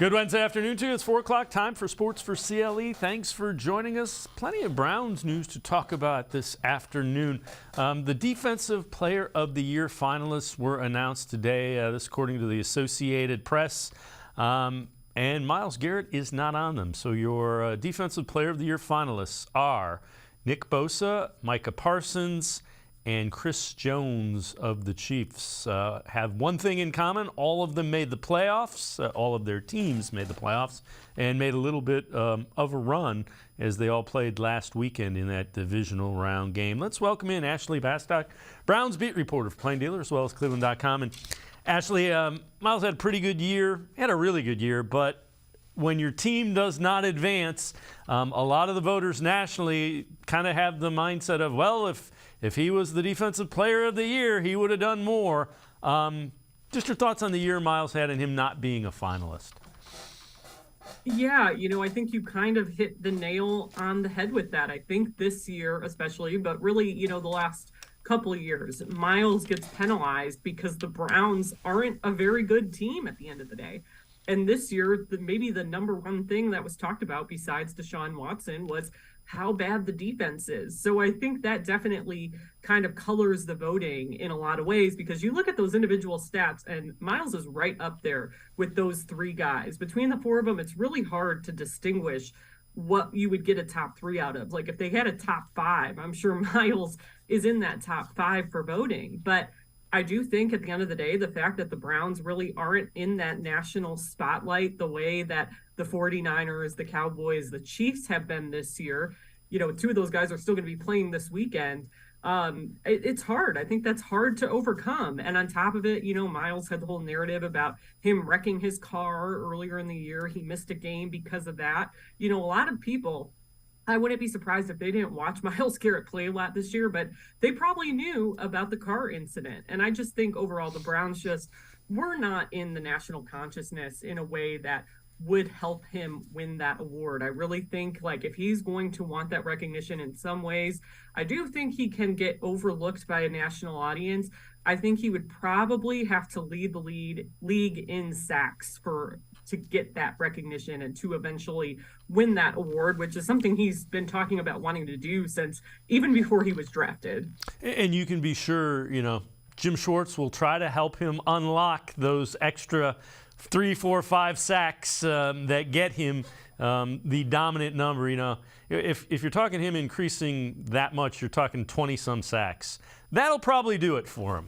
Good Wednesday afternoon to you. It's 4 o'clock, time for Sports4CLE. Thanks for joining us. Plenty of Browns news to talk about this afternoon. The Defensive Player of the Year finalists were announced today, this according to the Associated Press. And Myles Garrett is not on them. So your Defensive Player of the Year finalists are Nick Bosa, Micah Parsons, and Chris Jones of the Chiefs. Have one thing in common. All of them made the playoffs. All of their teams made the playoffs and made a little bit of a run as they all played last weekend in that divisional round game. Let's welcome in Ashley Bastock, Browns beat reporter for Plain Dealer, as well as cleveland.com. And Ashley, Myles had a pretty good year, had a really good year, but when your team does not advance, a lot of the voters nationally kind of have the mindset of, well, if he was the Defensive Player of the Year, he would have done more. Just your thoughts on the year Myles had and him not being a finalist. Yeah, I think you kind of hit the nail on the head with that. I think this year especially, but really, the last couple of years, Myles gets penalized because the Browns aren't a very good team at the end of the day. And this year, maybe the number one thing that was talked about besides Deshaun Watson was how bad the defense is. So I think that definitely kind of colors the voting in a lot of ways, because you look at those individual stats and Myles is right up there with those three guys. Between the four of them, it's really hard to distinguish what you would get a top three out of. Like if they had a top five, I'm sure Myles is in that top five for voting. But I do think at the end of the day, the fact that the Browns really aren't in that national spotlight the way that the 49ers, the Cowboys, the Chiefs have been this year, two of those guys are still going to be playing this weekend. It's hard. I think that's hard to overcome. And on top of it, Myles had the whole narrative about him wrecking his car earlier in the year. He missed a game because of that. A lot of people, I wouldn't be surprised if they didn't watch Myles Garrett play a lot this year, but they probably knew about the car incident. And I just think overall the Browns just were not in the national consciousness in a way that would help him win that award. I really think if he's going to want that recognition in some ways, I do think he can get overlooked by a national audience. I think he would probably have to lead the league in sacks to get that recognition and to eventually win that award, which is something he's been talking about wanting to do since even before he was drafted. And you can be sure, Jim Schwartz will try to help him unlock those extra 3, 4, 5 sacks that get him the dominant number. If you're talking him increasing that much, you're talking 20-some sacks. That'll probably do it for him.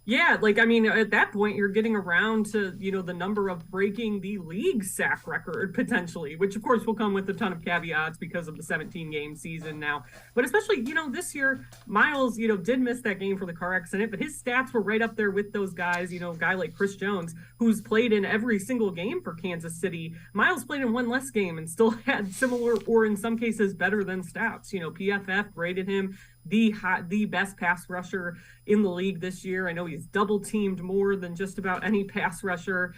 Yeah, at that point, you're getting around to, the number of breaking the league sack record potentially, which of course will come with a ton of caveats because of the 17-game season now. But especially, this year, Myles, did miss that game for the car accident, but his stats were right up there with those guys, a guy like Chris Jones, who's played in every single game for Kansas City. Myles played in one less game and still had similar, or in some cases better than stats. PFF rated him the best pass rusher in the league this year. I know he's double teamed more than just about any pass rusher.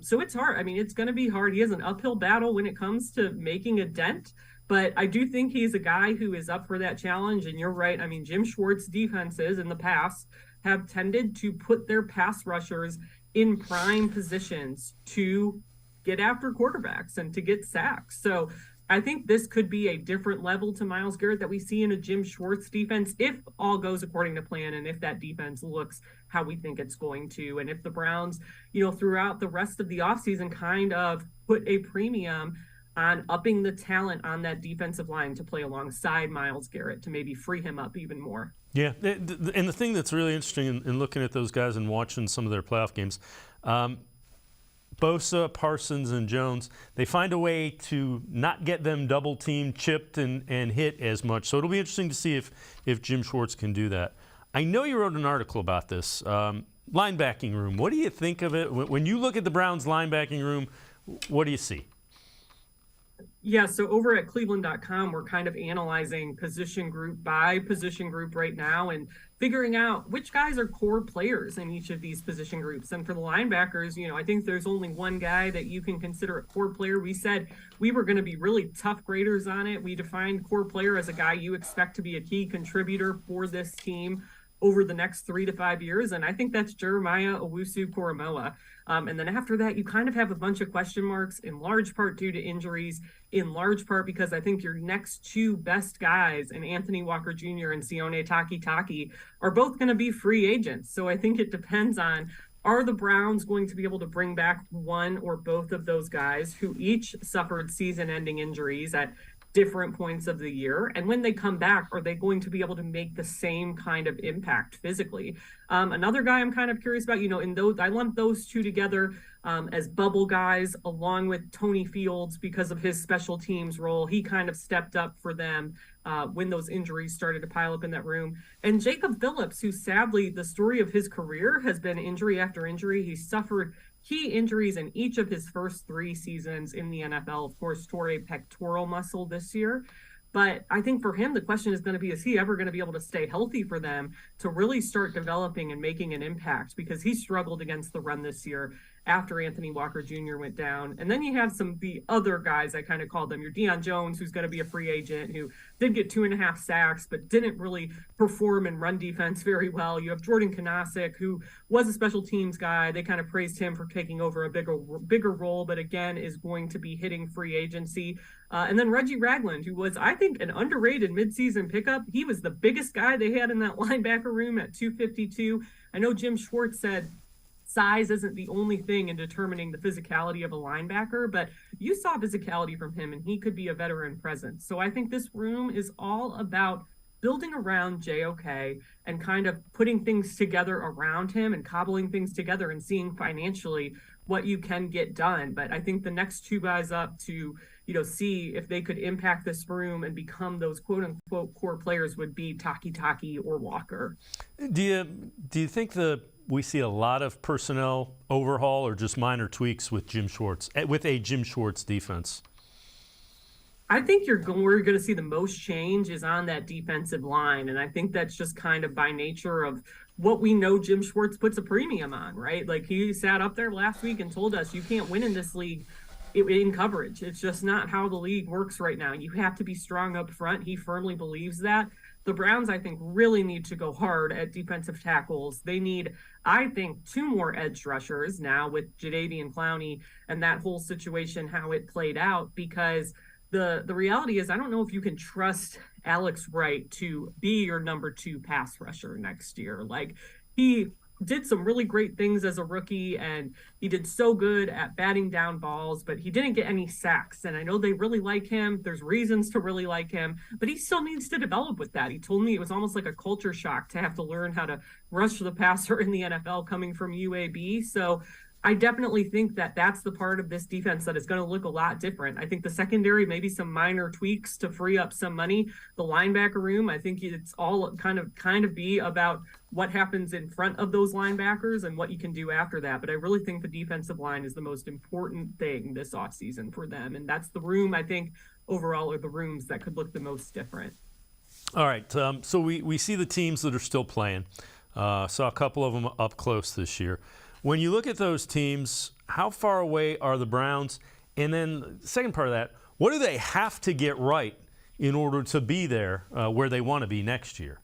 So it's hard. It's going to be hard. He has an uphill battle when it comes to making a dent, but I do think he's a guy who is up for that challenge. And you're right. Jim Schwartz defenses in the past have tended to put their pass rushers in prime positions to get after quarterbacks and to get sacks. So I think this could be a different level to Myles Garrett that we see in a Jim Schwartz defense if all goes according to plan and if that defense looks how we think it's going to. And if the Browns, throughout the rest of the offseason kind of put a premium on upping the talent on that defensive line to play alongside Myles Garrett to maybe free him up even more. Yeah, and the thing that's really interesting in looking at those guys and watching some of their playoff games, Bosa, Parsons, and Jones, they find a way to not get them double-teamed, chipped, and hit as much. So it'll be interesting to see if Jim Schwartz can do that. I know you wrote an article about this. Linebacking room, what do you think of it? When you look at the Browns' linebacking room, what do you see? Yeah, so over at cleveland.com, we're kind of analyzing position group by position group right now and figuring out which guys are core players in each of these position groups. And for the linebackers, I think there's only one guy that you can consider a core player. We said we were going to be really tough graders on it. We defined core player as a guy you expect to be a key contributor for this team over the next 3 to 5 years. And I think that's Jeremiah Owusu-Koramoah. And then after that, you kind of have a bunch of question marks, in large part due to injuries, in large part because I think your next two best guys, and Anthony Walker Jr. and Sione Takitaki, are both going to be free agents. So I think it depends on, are the Browns going to be able to bring back one or both of those guys who each suffered season-ending injuries at different points of the year? And when they come back, are they going to be able to make the same kind of impact physically? Another guy I'm kind of curious about, in those, I lump those two together as bubble guys, along with Tony Fields, because of his special teams role. He kind of stepped up for them when those injuries started to pile up in that room. And Jacob Phillips, who sadly, the story of his career has been injury after injury. He suffered key injuries in each of his first 3 seasons in the NFL. Of course, tore a pectoral muscle this year. But I think for him, the question is going to be, is he ever going to be able to stay healthy for them to really start developing and making an impact? Because he struggled against the run this year after Anthony Walker Jr. went down. And then you have the other guys, I kind of called them, your Deion Jones, who's going to be a free agent, who did get 2.5 sacks, but didn't really perform in run defense very well. You have Jordan Kanasic, who was a special teams guy. They kind of praised him for taking over a bigger role, but again, is going to be hitting free agency. And then Reggie Ragland, who was, I think, an underrated midseason pickup. He was the biggest guy they had in that linebacker room at 252. I know Jim Schwartz said size isn't the only thing in determining the physicality of a linebacker, but you saw physicality from him, and he could be a veteran presence. So I think this room is all about building around JOK and kind of putting things together around him and cobbling things together and seeing financially what you can get done. But I think the next two guys up to, see if they could impact this room and become those quote unquote core players would be Takitaki or Walker. Do you think we see a lot of personnel overhaul or just minor tweaks with a Jim Schwartz defense? I think where you're going to see the most change is on that defensive line. And I think that's just kind of by nature of what we know Jim Schwartz puts a premium on, right? Like, he sat up there last week and told us you can't win in this league in coverage. It's just not how the league works right now. You have to be strong up front. He firmly believes that. The Browns, I think, really need to go hard at defensive tackles. They need, I think, 2 more edge rushers now with Jadeveon Clowney and that whole situation, how it played out, because the reality is, I don't know if you can trust Alex Wright to be your number 2 pass rusher next year. Like, he did some really great things as a rookie, and he did so good at batting down balls, but he didn't get any sacks. And I know they really like him. There's reasons to really like him, but he still needs to develop with that. He told me it was almost like a culture shock to have to learn how to rush the passer in the NFL coming from UAB. So I definitely think that that's the part of this defense that is going to look a lot different. I think the secondary, maybe some minor tweaks to free up some money. The linebacker room, I think it's all kind of be about what happens in front of those linebackers and what you can do after that. But I really think the defensive line is the most important thing this offseason for them. And that's the room, I think, overall, are the rooms that could look the most different. All right. So we see the teams that are still playing. Saw a couple of them up close this year. When you look at those teams, how far away are the Browns? And then the second part of that, what do they have to get right in order to be there where they want to be next year?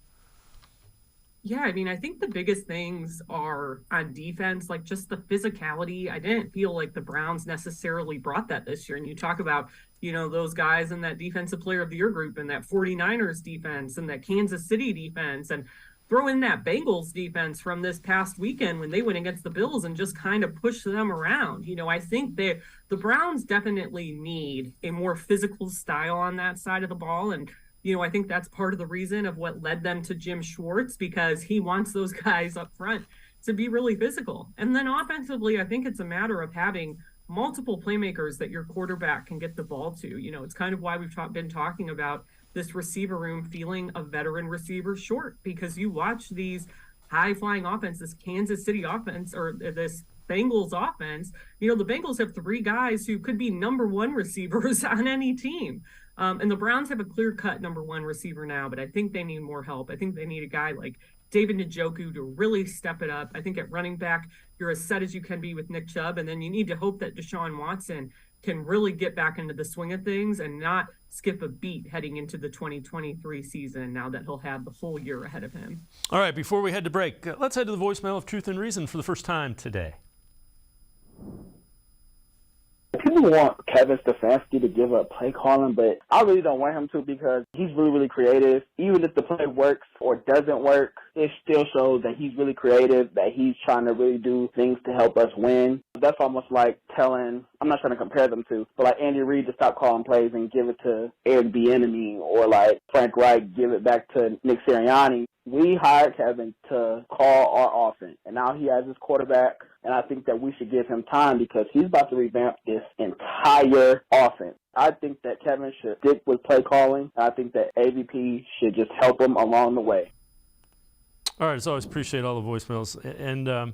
Yeah, I mean, I think the biggest things are on defense, like just the physicality. I didn't feel like the Browns necessarily brought that this year. And you talk about, those guys in that defensive player of the year group and that 49ers defense and that Kansas City defense, and throw in that Bengals defense from this past weekend when they went against the Bills and just kind of pushed them around. I think the Browns definitely need a more physical style on that side of the ball. And, I think that's part of the reason of what led them to Jim Schwartz, because he wants those guys up front to be really physical. And then offensively, I think it's a matter of having multiple playmakers that your quarterback can get the ball to. It's kind of why we've been talking about this receiver room feeling a veteran receiver short, because you watch these high-flying offense, this Kansas City offense or this Bengals offense, the Bengals have 3 guys who could be number 1 receivers on any team. And the Browns have a clear-cut number 1 receiver now, but I think they need more help. I think they need a guy like David Njoku to really step it up. I think at running back, you're as set as you can be with Nick Chubb, and then you need to hope that Deshaun Watson can really get back into the swing of things and not skip a beat heading into the 2023 season now that he'll have the full year ahead of him. All right, before we head to break, let's head to the voicemail of Truth and Reason for the first time today. People want Kevin Stefanski to give up play calling, but I really don't want him to because he's really, really creative. Even if the play works or doesn't work, it still shows that he's really creative, that he's trying to really do things to help us win. That's almost like telling, I'm not trying to compare them to, but like Andy Reid to stop calling plays and give it to Eric Bieniemy, or like Frank Reich, give it back to Nick Sirianni. We hired Kevin to call our offense, and now he has his quarterback, and I think that we should give him time because he's about to revamp this entire offense. I think that Kevin should stick with play calling. I think that AVP should just help him along the way. All right, as always, appreciate all the voicemails. And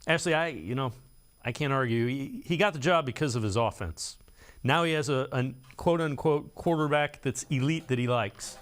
Ashley, I can't argue. He got the job because of his offense. Now he has a quote-unquote quarterback that's elite that he likes.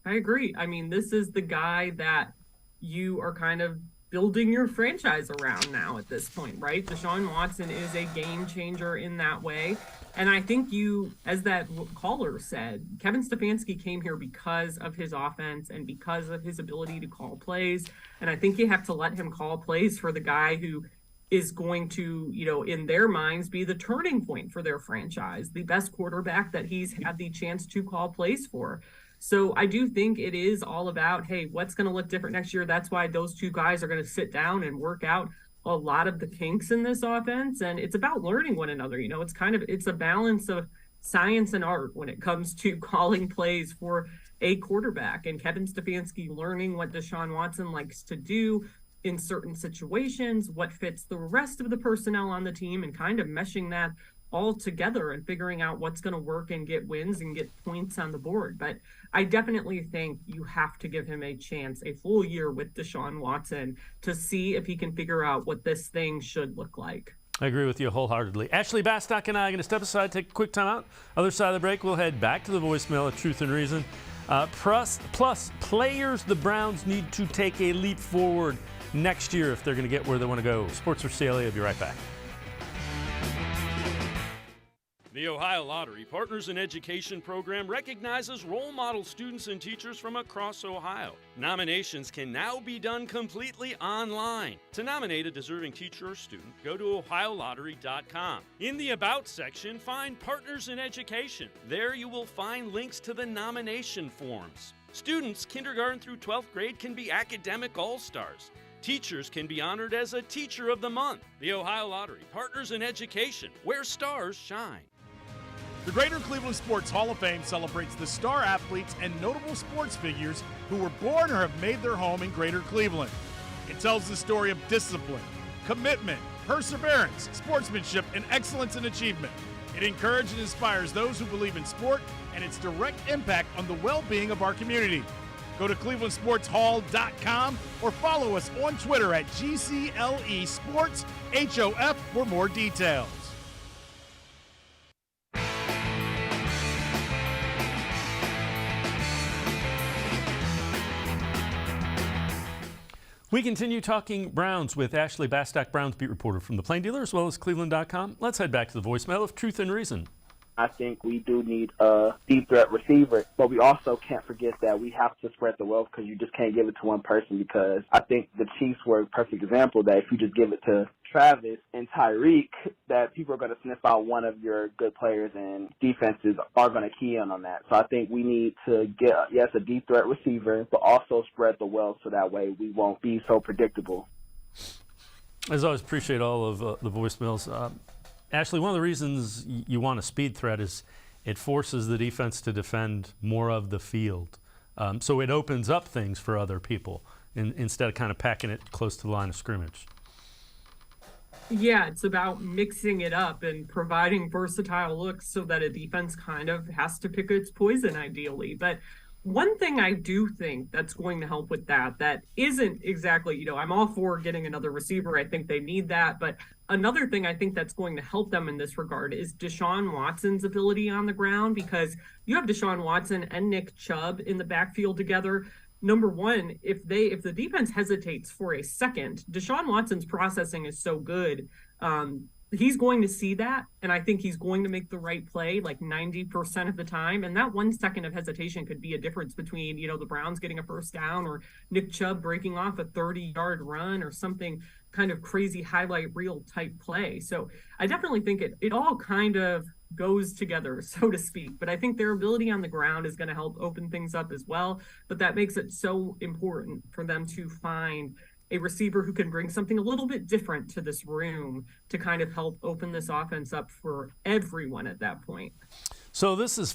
I agree. I mean, this is the guy that you are kind of building your franchise around now at this point, right? Deshaun Watson is a game changer in that way. And I think you, as that caller said, Kevin Stefanski came here because of his offense and because of his ability to call plays. And I think you have to let him call plays for the guy who is going to, in their minds, be the turning point for their franchise, the best quarterback that he's had the chance to call plays for. So I do think it is all about, hey, what's going to look different next year? That's why those two guys are going to sit down and work out a lot of the kinks in this offense. And it's about learning one another. It's a balance of science and art when it comes to calling plays for a quarterback. And Kevin Stefanski learning what Deshaun Watson likes to do in certain situations, what fits the rest of the personnel on the team, and kind of meshing that all together and figuring out what's going to work and get wins and get points on the board. But I definitely think you have to give him a chance, a full year with Deshaun Watson, to see if he can figure out what this thing should look like. I agree with you wholeheartedly. Ashley Bastock and I are going to step aside, take a quick time out. Other side of the break, we'll head back to the voicemail of Truth and Reason. Plus, players the Browns need to take a leap forward next year if they're going to get where they want to go. Sports4CLE will be right back. The Ohio Lottery Partners in Education program recognizes role model students and teachers from across Ohio. Nominations can now be done completely online. To nominate a deserving teacher or student, go to ohiolottery.com. In the About section, find Partners in Education. There you will find links to the nomination forms. Students kindergarten through 12th grade can be academic all-stars. Teachers can be honored as a Teacher of the Month. The Ohio Lottery Partners in Education, where stars shine. The Greater Cleveland Sports Hall of Fame celebrates the star athletes and notable sports figures who were born or have made their home in Greater Cleveland. It tells the story of discipline, commitment, perseverance, sportsmanship, and excellence in achievement. It encourages and inspires those who believe in sport and its direct impact on the well-being of our community. Go to clevelandsportshall.com or follow us on Twitter at GCLE Sports HOF for more details. We continue talking Browns with Ashley Bastock, Browns beat reporter from the Plain Dealer, as well as cleveland.com. Let's head back to the voicemail of Truth and Reason. I think we do need a deep threat receiver, but we also can't forget that we have to spread the wealth because you just can't give it to one person, because I think the Chiefs were a perfect example that if you just give it to Travis and Tyreek, that people are going to sniff out one of your good players and defenses are going to key in on that. So I think we need to get, yes, a deep threat receiver, but also spread the wealth so that way we won't be so predictable. As always, appreciate all of the voicemails. Ashley, one of the reasons you want a speed threat is it forces the defense to defend more of the field. So it opens up things for other people instead of kind of packing it close to the line of scrimmage. Yeah, it's about mixing it up and providing versatile looks so that a defense kind of has to pick its poison ideally. But one thing I do think that's going to help with that isn't exactly, I'm all for getting another receiver. I think they need that. But another thing I think that's going to help them in this regard is Deshaun Watson's ability on the ground, because you have Deshaun Watson and Nick Chubb in the backfield together. Number one, if the defense hesitates for a second, Deshaun Watson's processing is so good he's going to see that, and I think he's going to make the right play like 90% of the time. And that 1 second of hesitation could be a difference between, the Browns getting a first down or Nick Chubb breaking off a 30-yard run or something kind of crazy highlight reel type play. So I definitely think it all kind of goes together, so to speak. But I think their ability on the ground is going to help open things up as well. But that makes it so important for them to find a receiver who can bring something a little bit different to this room to kind of help open this offense up for everyone at that point. So this is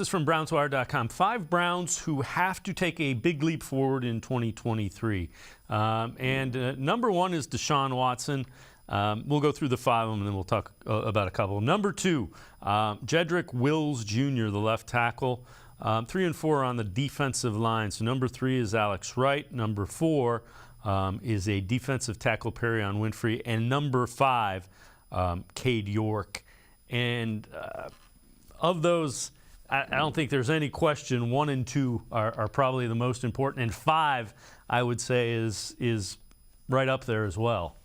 from BrownsWire.com. 5 Browns who have to take a big leap forward in 2023. Number 1 is Deshaun Watson. We'll go through the 5 of them, and then we'll talk about a couple. Number 2, Jedrick Wills Jr., the left tackle. 3 and 4 on the defensive line. So number 3 is Alex Wright. Number 4 is a defensive tackle, Perrion Winfrey, and number 5, Cade York. And of those, I don't think there's any question 1 and 2 are probably the most important, and 5, I would say, is right up there as well.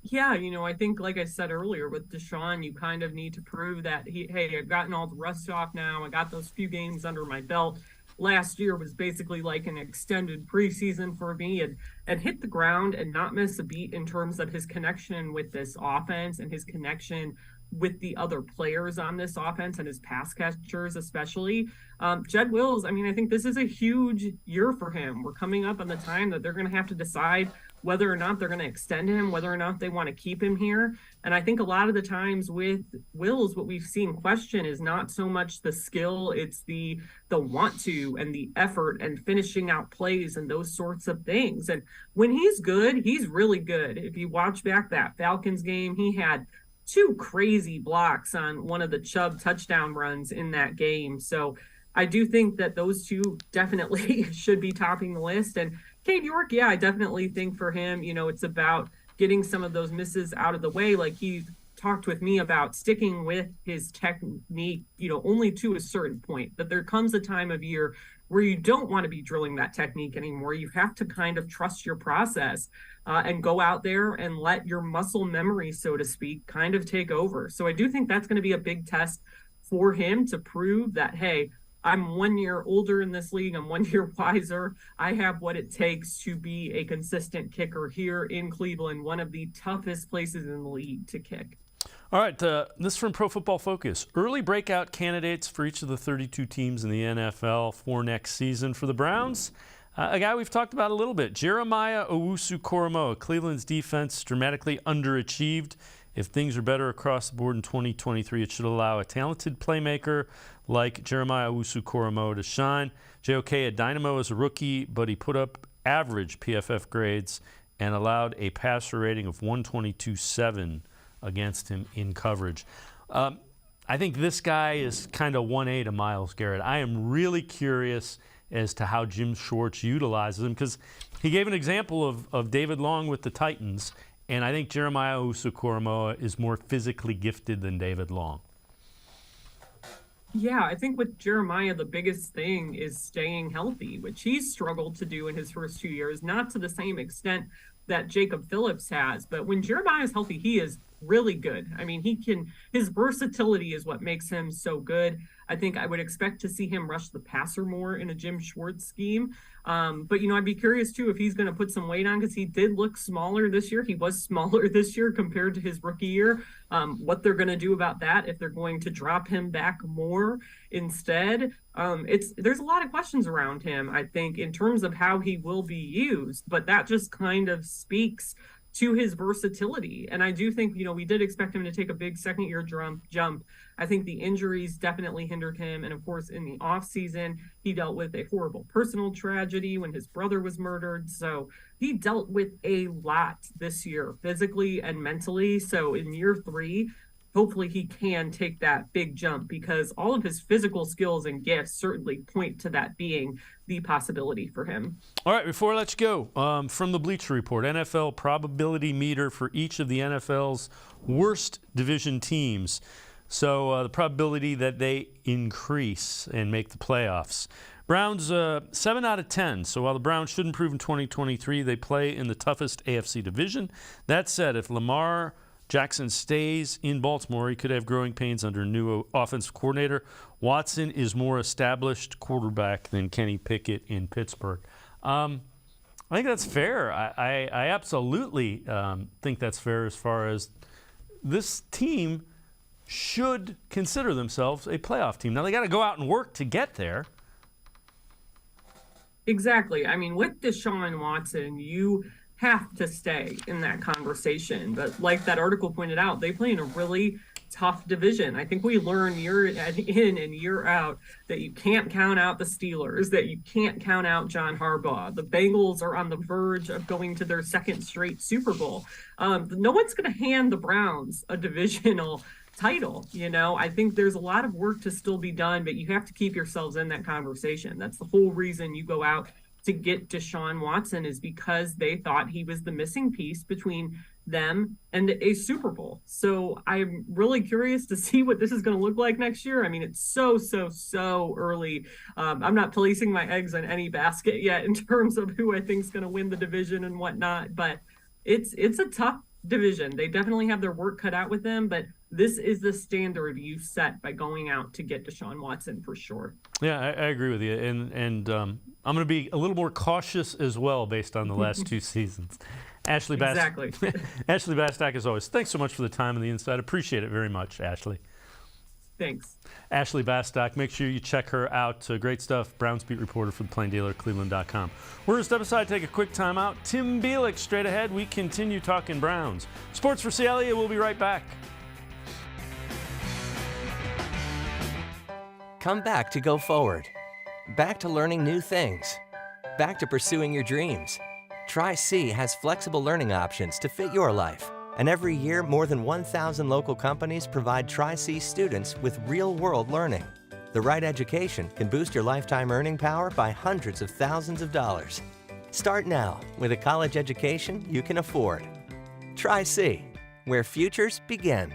Yeah, I think, like I said earlier, with Deshaun, you kind of need to prove that, hey, I've gotten all the rust off now. I got those few games under my belt. Last year was basically like an extended preseason for me, and hit the ground and not miss a beat in terms of his connection with this offense and his connection with the other players on this offense and his pass catchers especially. Jed Wills, I think this is a huge year for him. We're coming up on the time that they're going to have to decide whether or not they're going to extend him, whether or not they want to keep him here. And I think a lot of the times with Wills, what we've seen question is not so much the skill, it's the want to and the effort and finishing out plays and those sorts of things. And when he's good, he's really good. If you watch back that Falcons game, he had 2 crazy blocks on one of the Chubb touchdown runs in that game. So I do think that those 2 definitely should be topping the list. And Cade York, yeah, I definitely think for him, it's about getting some of those misses out of the way. Like he talked with me about sticking with his technique, only to a certain point. That there comes a time of year where you don't want to be drilling that technique anymore. You have to kind of trust your process and go out there and let your muscle memory, so to speak, kind of take over. So I do think that's going to be a big test for him to prove that, hey, I'm 1 year older in this league. I'm 1 year wiser. I have what it takes to be a consistent kicker here in Cleveland, one of the toughest places in the league to kick. All right, this is from Pro Football Focus. Early breakout candidates for each of the 32 teams in the NFL for next season. For the Browns, a guy we've talked about a little bit, Jeremiah Owusu-Koramoah. Cleveland's defense dramatically underachieved. If things are better across the board in 2023, it should allow a talented playmaker like Jeremiah Owusu-Koramoah to shine. JOK at Dynamo as a rookie, but he put up average PFF grades and allowed a passer rating of 122.7 against him in coverage. I think this guy is kind of 1A to Myles Garrett. I am really curious as to how Jim Schwartz utilizes him, because he gave an example of David Long with the Titans, and I think Jeremiah Owusu-Koramoah is more physically gifted than David Long. Yeah, I think with Jeremiah, the biggest thing is staying healthy, which he's struggled to do in his first 2 years, not to the same extent that Jacob Phillips has. But when Jeremiah is healthy, he is really good. His versatility is what makes him so good. I think I would expect to see him rush the passer more in a Jim Schwartz scheme. But I'd be curious too if he's going to put some weight on, because he did look smaller this year. He was smaller this year compared to his rookie year. What they're going to do about that, if they're going to drop him back more instead. There's a lot of questions around him, I think, in terms of how he will be used, but that just kind of speaks to his versatility. And I do think, we did expect him to take a big second-year jump. I think the injuries definitely hindered him. And of course, in the offseason, he dealt with a horrible personal tragedy when his brother was murdered. So he dealt with a lot this year, physically and mentally. So in year 3, hopefully he can take that big jump, because all of his physical skills and gifts certainly point to that being the possibility for him. All right, before I let you go, from the Bleacher Report, NFL probability meter for each of the NFL's worst division teams. So the probability that they increase and make the playoffs. Browns 7 out of 10. So while the Browns should improve in 2023, they play in the toughest AFC division. That said, if Lamar Jackson stays in Baltimore, he could have growing pains under a new offensive coordinator. Watson is more established quarterback than Kenny Pickett in Pittsburgh. I think that's fair. I absolutely think that's fair as far as this team should consider themselves a playoff team. Now, they got to go out and work to get there. Exactly. I mean, with Deshaun Watson, you have to stay in that conversation. But like that article pointed out, they play in a really tough division. I think we learn year in and year out that you can't count out the Steelers, that you can't count out John Harbaugh. The Bengals are on the verge of going to their second straight Super Bowl. No one's going to hand the Browns a divisional title. I think there's a lot of work to still be done, but you have to keep yourselves in that conversation. That's the whole reason you go out to get Deshaun Watson, is because they thought he was the missing piece between them and a Super Bowl. So I'm really curious to see what this is going to look like next year. I mean, it's so early. I'm not placing my eggs in any basket yet in terms of who I think is going to win the division and whatnot, but it's a tough division. They definitely have their work cut out with them, but this is the standard you set by going out to get Deshaun Watson for sure. Yeah, I agree with you. And I'm going to be a little more cautious as well based on the last two seasons. Ashley Exactly. Ashley Bastock, as always, thanks so much for the time and the insight. Appreciate it very much, Ashley. Thanks. Ashley Bastock, make sure you check her out. Great stuff. Browns beat reporter for the Plain Dealer, cleveland.com. We're going to step aside, take a quick time out. Tim Bielik straight ahead. We continue talking Browns. Sports4CLE, we'll be right back. Come back to go forward. Back to learning new things. Back to pursuing your dreams. Tri-C has flexible learning options to fit your life. And every year, more than 1,000 local companies provide Tri-C students with real-world learning. The right education can boost your lifetime earning power by hundreds of thousands of dollars. Start now with a college education you can afford. Tri-C, where futures begin.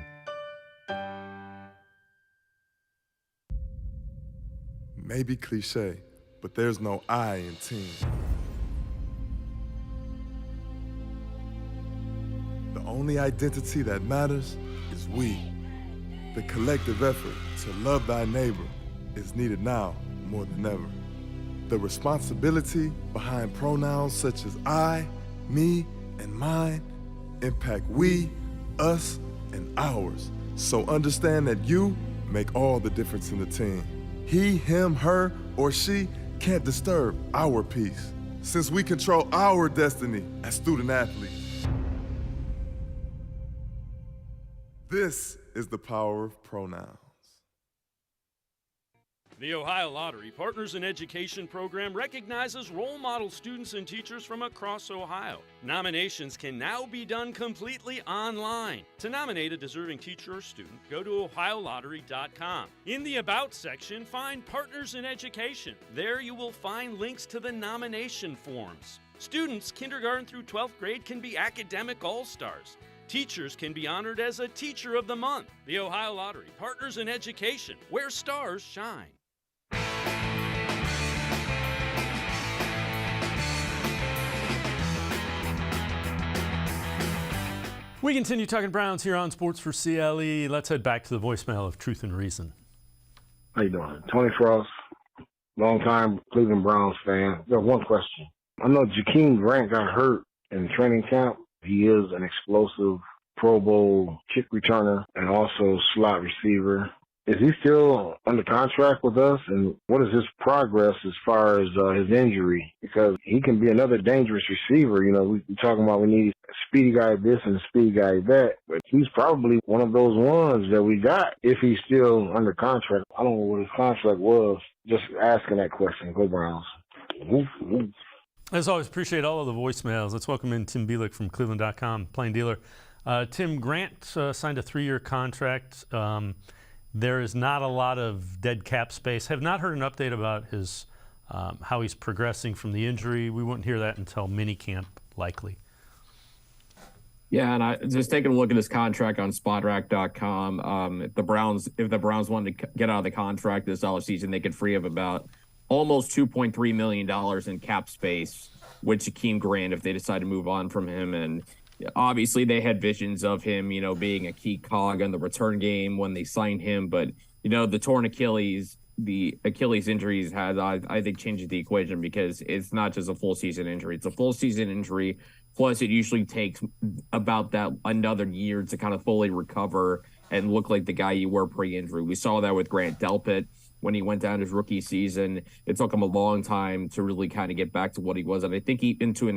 Maybe cliche, but there's no I in team. The only identity that matters is we. The collective effort to love thy neighbor is needed now more than ever. The responsibility behind pronouns such as I, me, and mine impact we, us, and ours. So understand that you make all the difference in the team. He, him, her, or she can't disturb our peace, since we control our destiny as student athletes. This is the power of pronouns. The Ohio Lottery Partners in Education program recognizes role model students and teachers from across Ohio. Nominations can now be done completely online. To nominate a deserving teacher or student, go to ohiolottery.com. In the About section, find Partners in Education. There you will find links to the nomination forms. Students kindergarten through 12th grade can be academic all-stars. Teachers can be honored as a Teacher of the Month. The Ohio Lottery Partners in Education, where stars shine. We continue talking Browns here on Sports4CLE. Let's head back to the voicemail of Truth and Reason. How you doing? Tony Frost, longtime Cleveland Browns fan. Got one question. I know Jakeem Grant got hurt in training camp. He is an explosive Pro Bowl kick returner and also slot receiver. Is he still under contract with us? And what is his progress as far as his injury? Because he can be another dangerous receiver. You know, we're talking about we need a speedy guy this and a speedy guy that. But he's probably one of those ones that we got if he's still under contract. I don't know what his contract was. Just asking that question. Go Browns. Woof, woof. As always, appreciate all of the voicemails. Let's welcome in Tim Bielik from cleveland.com, Plain Dealer. Tim, Grant signed a 3-year contract. There is not a lot of dead cap space. Have not heard an update about his how he's progressing from the injury. We won't hear that until minicamp, likely. Yeah, and I just taking a look at his contract on spotrac.com. If the Browns wanted to get out of the contract this offseason, they could free up about almost $2.3 million in cap space with Jakeem Grant if they decide to move on from him. And obviously they had visions of him, being a key cog on the return game when they signed him. But, the Achilles injuries has, I think, changed the equation because it's not just a full season injury. It's a full season injury. Plus, it usually takes about another year to kind of fully recover and look like the guy you were pre-injury. We saw that with Grant Delpit when he went down his rookie season. It took him a long time to really kind of get back to what he was. And I think even to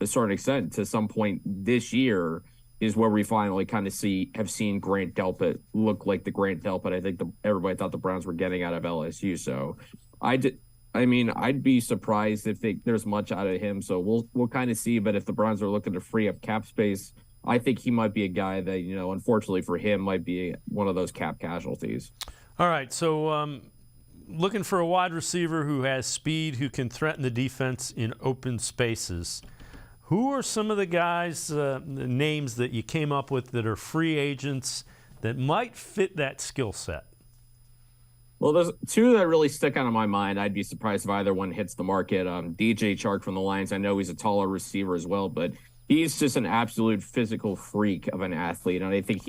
a certain extent, to some point this year is where we finally kind of have seen Grant Delpit look like the Grant Delpit I think everybody thought the Browns were getting out of LSU. So I'd be surprised if there's much out of him. So we'll kind of see. But if the Browns are looking to free up cap space, I think he might be a guy that, unfortunately for him, might be one of those cap casualties. All right, so looking for a wide receiver who has speed, who can threaten the defense in open spaces. Who are some of the guys, the names that you came up with that are free agents that might fit that skill set? Well, there's two that really stick out in my mind. I'd be surprised if either one hits the market. DJ Chark from the Lions. I know he's a taller receiver as well, but he's just an absolute physical freak of an athlete. And I think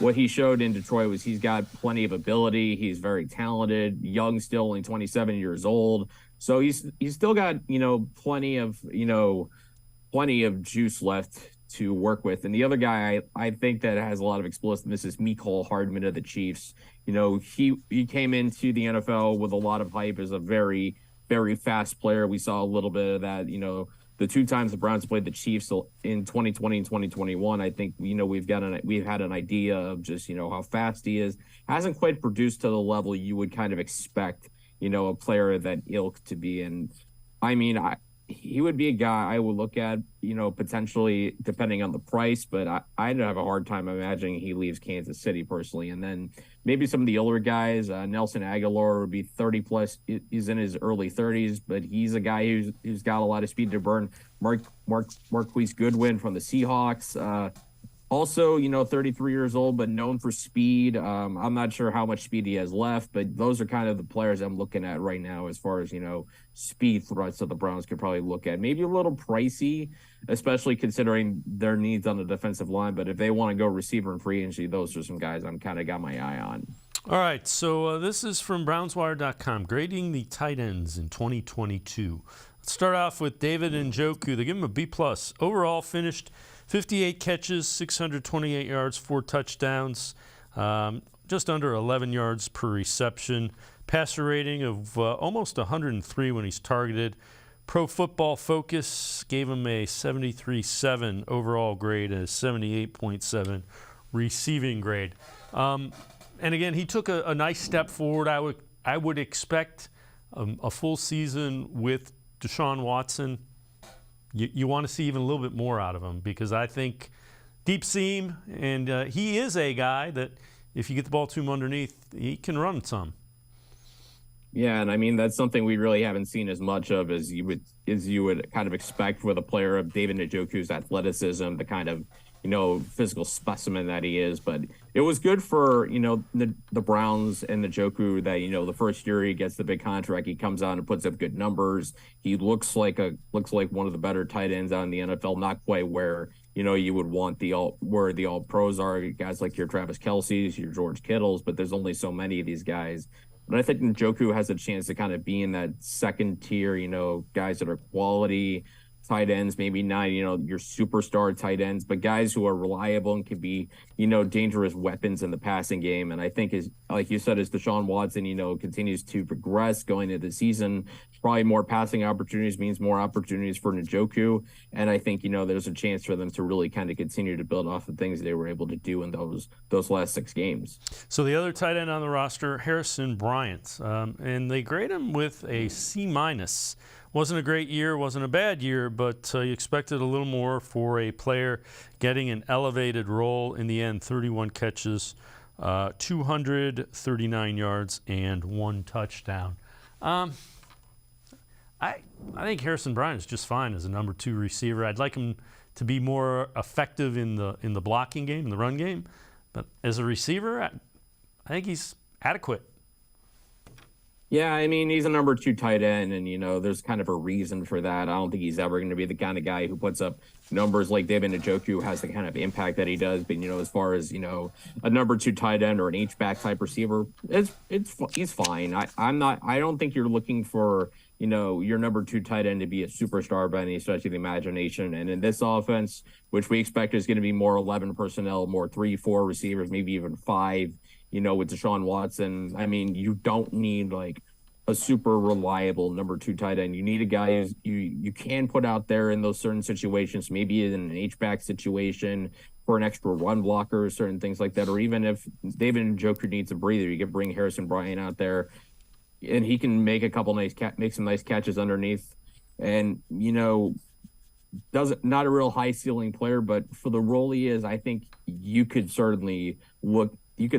what he showed in Detroit was he's got plenty of ability. He's very talented, young still, only 27 years old. So he's still got, plenty of juice left to work with. And the other guy I think that has a lot of explosiveness is Mecole Hardman of the Chiefs. He came into the NFL with a lot of hype as a very, very fast player. We saw a little bit of that, the two times the Browns played the Chiefs in 2020 and 2021. I think, we've had an idea of just, how fast he is. Hasn't quite produced to the level you would kind of expect, a player of that ilk to be. And he would be a guy I would look at, potentially depending on the price, but I'd have a hard time imagining he leaves Kansas City personally. And then maybe some of the older guys, Nelson Aguilar would be 30 plus. He's in his early 30s, but he's a guy who's got a lot of speed to burn. Marquise Goodwin from the Seahawks. Also, 33 years old, but known for speed. I'm not sure how much speed he has left, but those are kind of the players I'm looking at right now as far as, speed threats that the Browns could probably look at. Maybe a little pricey, especially considering their needs on the defensive line. But if they want to go receiver and free agency, those are some guys I'm kind of got my eye on. All right, so this is from BrownsWire.com, grading the tight ends in 2022. Let's start off with David Njoku. They give him a B+. Overall, finished 58 catches, 628 yards, 4 touchdowns, just under 11 yards per reception. Passer rating of almost 103 when he's targeted. Pro Football Focus gave him a 73.7 overall grade and a 78.7 receiving grade. And again, he took a nice step forward. I would expect a full season with Deshaun Watson. You want to see even a little bit more out of him because I think deep seam, and he is a guy that if you get the ball to him underneath, he can run some. Yeah, and that's something we really haven't seen as much of as you would kind of expect with a player of David Njoku's athleticism, the kind of physical specimen that he is. But it was good for the Browns and Njoku that the first year he gets the big contract, he comes out and puts up good numbers. He looks like one of the better tight ends out in the NFL, not quite where you would want where the all pros are, guys like your Travis Kelce's, your George Kittles, but there's only so many of these guys. But I think Njoku has a chance to kind of be in that second tier, guys that are quality tight ends, maybe not, your superstar tight ends, but guys who are reliable and can be, dangerous weapons in the passing game. And I think like you said, as Deshaun Watson, continues to progress going into the season, probably more passing opportunities means more opportunities for Njoku. And I think, there's a chance for them to really kind of continue to build off the things they were able to do in those last 6 games. So the other tight end on the roster, Harrison Bryant, and they grade him with a C-. Wasn't a great year, wasn't a bad year, but you expected a little more for a player getting an elevated role. In the end, 31 catches, 239 yards, and 1 touchdown. I think Harrison Bryant is just fine as a number 2 receiver. I'd like him to be more effective in the blocking game, in the run game. But as a receiver, I think he's adequate. Yeah, I mean, he's a number 2 tight end, and, there's kind of a reason for that. I don't think he's ever going to be the kind of guy who puts up numbers like David Njoku has the kind of impact that he does. But, as far as, a number 2 tight end or an H-back type receiver, he's fine. I don't think you're looking for, your number 2 tight end to be a superstar by any stretch of the imagination. And in this offense, which we expect is going to be more 11 personnel, more 3-4 receivers, maybe even 5, with Deshaun Watson, I mean, you don't need like a super reliable number 2 tight end. You need a guy you can put out there in those certain situations, maybe in an H-back situation for an extra run blocker, certain things like that. Or even if David Njoku needs a breather, you can bring Harrison Bryant out there and he can make make some nice catches underneath. And, not a real high ceiling player, but for the role he is, I think you could certainly look at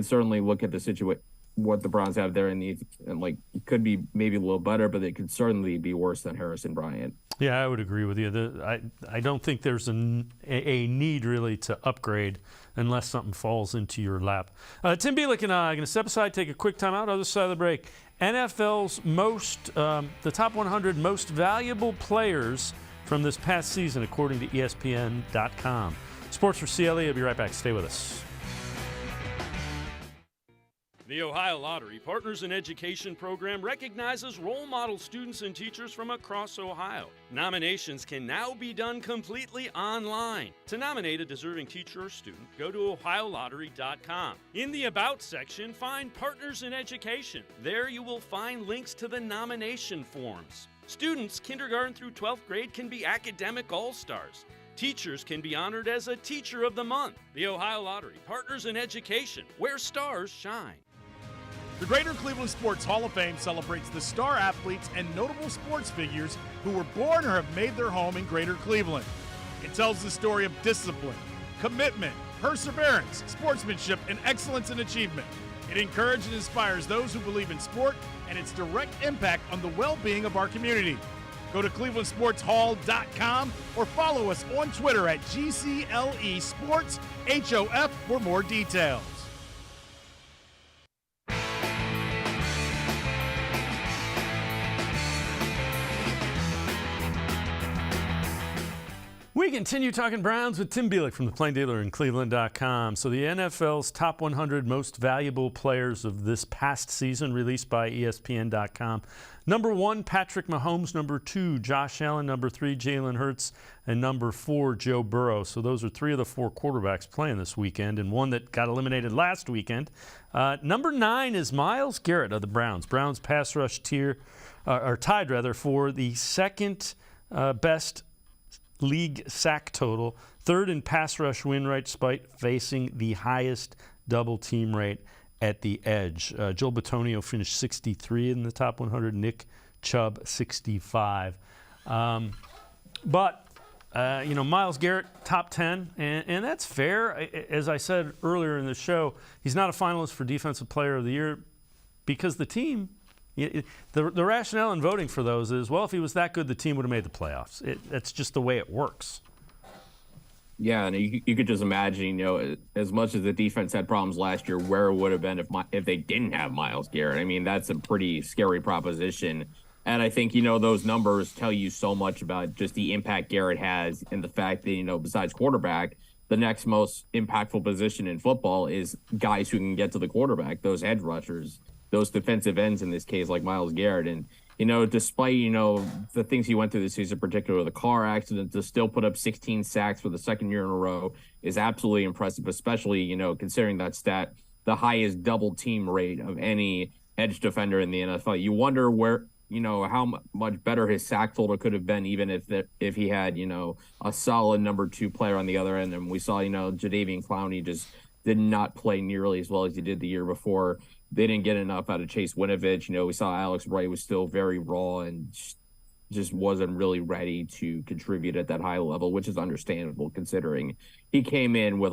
the situation, what the Browns have there, and like it could be maybe a little better, but it could certainly be worse than Harrison Bryant. Yeah, I would agree with you. I don't think there's a need really to upgrade unless something falls into your lap. Tim Bielik and I are going to step aside, take a quick time out. Other side of the break, NFL's the top 100 most valuable players from this past season, according to ESPN.com. Sports4CLE, I'll be right back. Stay with us. The Ohio Lottery Partners in Education program recognizes role model students and teachers from across Ohio. Nominations can now be done completely online. To nominate a deserving teacher or student, go to ohiolottery.com. In the About section, find Partners in Education. There you will find links to the nomination forms. Students, kindergarten through 12th grade, can be academic all-stars. Teachers can be honored as a Teacher of the Month. The Ohio Lottery Partners in Education, where stars shine. The Greater Cleveland Sports Hall of Fame celebrates the star athletes and notable sports figures who were born or have made their home in Greater Cleveland. It tells the story of discipline, commitment, perseverance, sportsmanship, and excellence in achievement. It encourages and inspires those who believe in sport and its direct impact on the well-being of our community. Go to clevelandsportshall.com or follow us on Twitter at GCLE Sports HOF for more details. We continue talking Browns with Tim Bielik from the Plain Dealer and cleveland.com. So the NFL's top 100 most valuable players of this past season, released by ESPN.com. Number 1, Patrick Mahomes. Number 2, Josh Allen. Number 3, Jalen Hurts. And number 4, Joe Burrow. So those are 3 of the 4 quarterbacks playing this weekend, and one that got eliminated last weekend. Number 9 is Myles Garrett of the Browns. Browns pass rush tied for the second best league sack total, 3rd in pass rush win rate, despite facing the highest double team rate at the edge. Joel Bitonio finished 63 in the top 100, Nick Chubb 65. But Myles Garrett, top 10, and that's fair. As I said earlier in the show, he's not a finalist for Defensive Player of the Year because the team, the rationale in voting for those is, well, if he was that good, the team would have made the playoffs. That's just the way it works. Yeah, and you could just imagine, as much as the defense had problems last year, where it would have been if they didn't have Myles Garrett. I mean, that's a pretty scary proposition. And I think, those numbers tell you so much about just the impact Garrett has, and the fact that, besides quarterback, the next most impactful position in football is guys who can get to the quarterback, those edge rushers, those defensive ends in this case, like Myles Garrett. And, despite, the things he went through this season, particularly the car accident, to still put up 16 sacks for the second year in a row is absolutely impressive, especially, considering that stat, the highest double team rate of any edge defender in the NFL. You wonder where, how much better his sack total could have been, even if he had, a solid number 2 player on the other end. And we saw, Jadeveon Clowney just did not play nearly as well as he did the year before. They didn't get enough out of Chase Winovich. We saw Alex Wright was still very raw and just wasn't really ready to contribute at that high level, which is understandable considering he came in with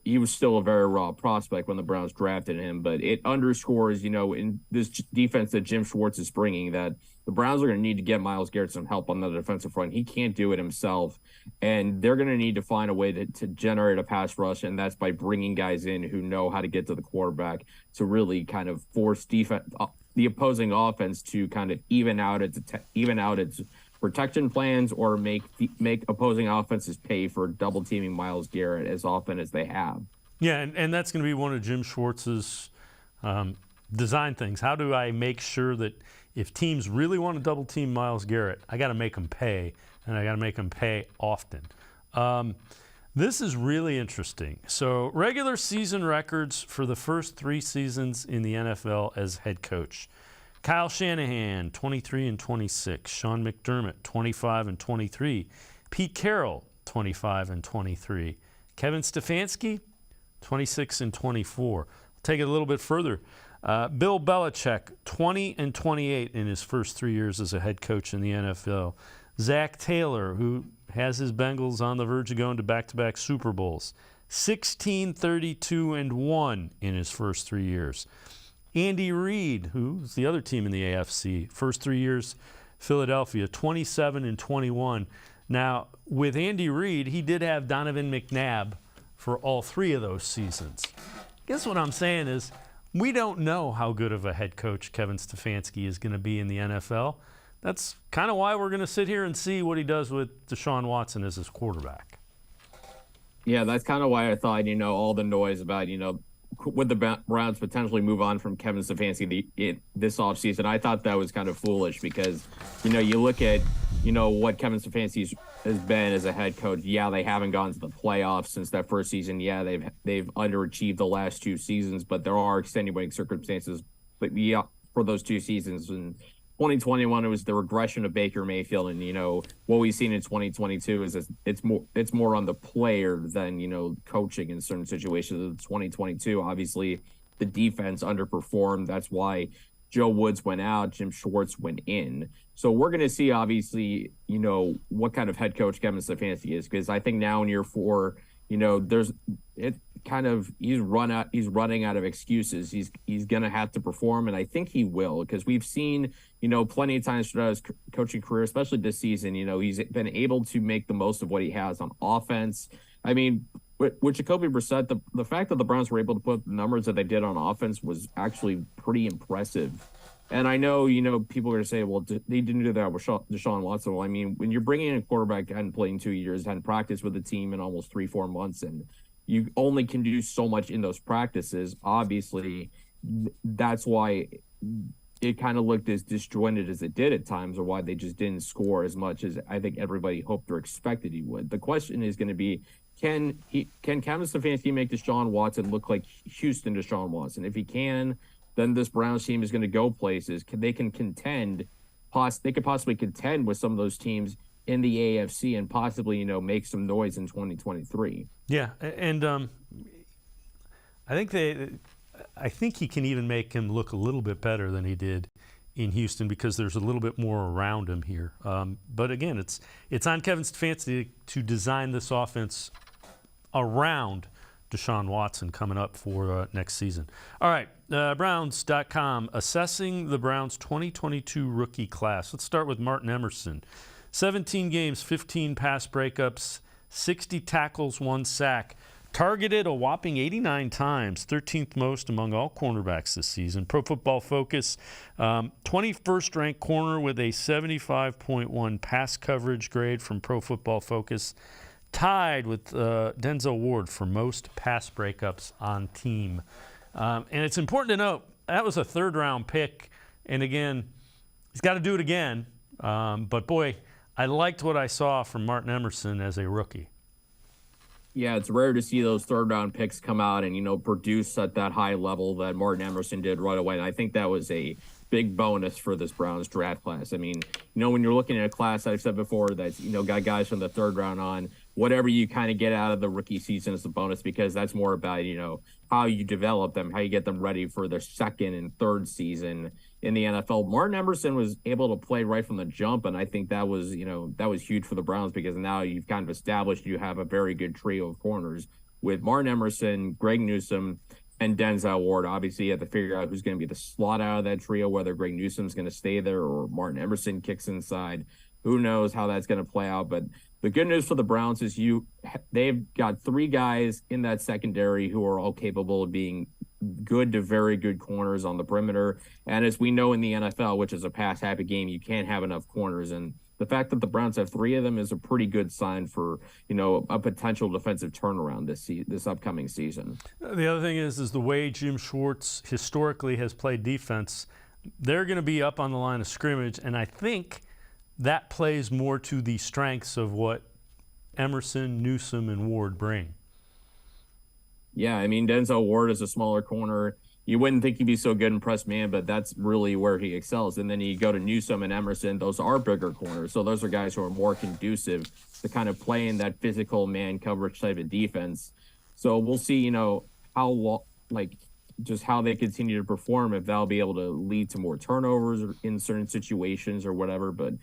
he was still a very raw prospect when the Browns drafted him, but it underscores, in this defense that Jim Schwartz is bringing, that the Browns are going to need to get Myles Garrett some help on the defensive front. He can't do it himself, and they're going to need to find a way to generate a pass rush, and that's by bringing guys in who know how to get to the quarterback to really kind of force the opposing offense to kind of even out its protection plans, or make opposing offenses pay for double teaming Myles Garrett as often as they have. Yeah, and that's going to be one of Jim Schwartz's design things. How do I make sure that if teams really want to double team Myles Garrett, I got to make them pay, and I got to make them pay often. This is really interesting. So regular season records for the first 3 seasons in the NFL as head coach. Kyle Shanahan, 23-26. Sean McDermott, 25-23. Pete Carroll, 25-23. Kevin Stefanski, 26-24. I'll take it a little bit further. Bill Belichick, 20-28 in his first 3 years as a head coach in the NFL. Zach Taylor, who has his Bengals on the verge of going to back-to-back Super Bowls, 16-32-1 in his first 3 years. Andy Reid, who's the other team in the AFC, first 3 years, Philadelphia, 27-21. Now, with Andy Reid, he did have Donovan McNabb for all 3 of those seasons. I guess what I'm saying is we don't know how good of a head coach Kevin Stefanski is going to be in the NFL. That's kind of why we're going to sit here and see what he does with Deshaun Watson as his quarterback. Yeah, that's kind of why I thought, all the noise about, would the Browns potentially move on from Kevin Stefanski this offseason? I thought that was kind of foolish because, you look at, what Kevin Stefanski has been as a head coach. Yeah, they haven't gone to the playoffs since that first season. Yeah, they've underachieved the last 2 seasons, but there are extenuating circumstances. But yeah, for those 2 seasons, in 2021, it was the regression of Baker Mayfield, and what we've seen in 2022 is it's more on the player than coaching in certain situations. In 2022, obviously the defense underperformed. That's why Joe Woods went out, Jim Schwartz went in. So we're going to see obviously what kind of head coach Kevin Stefanski is, because I think now in year 4, he's running out of excuses. He's going to have to perform, and I think he will, because we've seen plenty of times throughout his coaching career, especially this season, he's been able to make the most of what he has on offense. I mean, with Jacoby Brissett, the fact that the Browns were able to put the numbers that they did on offense was actually pretty impressive. And I know, people are going to say, well, they didn't do that with Deshaun Watson. Well, I mean, when you're bringing in a quarterback that hadn't played in 2 years, hadn't practiced with the team in almost 3-4 months, and you only can do so much in those practices, obviously, that's why it kind of looked as disjointed as it did at times, or why they just didn't score as much as I think everybody hoped or expected he would. The question is going to be, can Kevin Stefanski make Deshaun Watson look like Houston Deshaun Watson? If he can, then this Browns team is going to go places. They could possibly contend with some of those teams in the AFC and possibly, make some noise in 2023. Yeah, and I think he can even make him look a little bit better than he did in Houston, because there's a little bit more around him here. But again, it's on Kevin Stefanski to design this offense around Deshaun Watson coming up for next season. All right, Browns.com assessing the Browns 2022 rookie class. Let's start with Martin Emerson. 17 games, 15 pass breakups, 60 tackles, 1 sack. Targeted a whopping 89 times, 13th most among all cornerbacks this season. Pro Football Focus, 21st ranked corner with a 75.1 pass coverage grade from Pro Football Focus. Tied with Denzel Ward for most pass breakups on team. And it's important to note, that was a 3rd-round pick. And again, he's got to do it again. But boy, I liked what I saw from Martin Emerson as a rookie. Yeah, it's rare to see those 3rd-round picks come out and, produce at that high level that Martin Emerson did right away. And I think that was a big bonus for this Browns draft class. I mean, when you're looking at a class, I've said before, that's, got guys from the 3rd round on, whatever you kind of get out of the rookie season is a bonus, because that's more about, how you develop them, how you get them ready for their 2nd and 3rd season in the NFL. Martin Emerson was able to play right from the jump, and I think that was huge for the Browns, because now you've kind of established you have a very good trio of corners with Martin Emerson, Greg Newsome, and Denzel Ward. Obviously, you have to figure out who's going to be the slot out of that trio, whether Greg Newsome's going to stay there or Martin Emerson kicks inside. Who knows how that's going to play out. But the good news for the Browns is they've got 3 guys in that secondary who are all capable of being good to very good corners on the perimeter. And as we know in the NFL, which is a pass-happy game, you can't have enough corners. And the fact that the Browns have 3 of them is a pretty good sign for, a potential defensive turnaround this upcoming season. The other thing is the way Jim Schwartz historically has played defense. They're going to be up on the line of scrimmage, and I think that plays more to the strengths of what Emerson, Newsome, and Ward bring. Yeah, I mean, Denzel Ward is a smaller corner. You wouldn't think he'd be so good in press man, but that's really where he excels. And then you go to Newsome and Emerson, those are bigger corners. So those are guys who are more conducive to kind of playing that physical man coverage type of defense. So we'll see, how they continue to perform, if that'll be able to lead to more turnovers in certain situations or whatever. But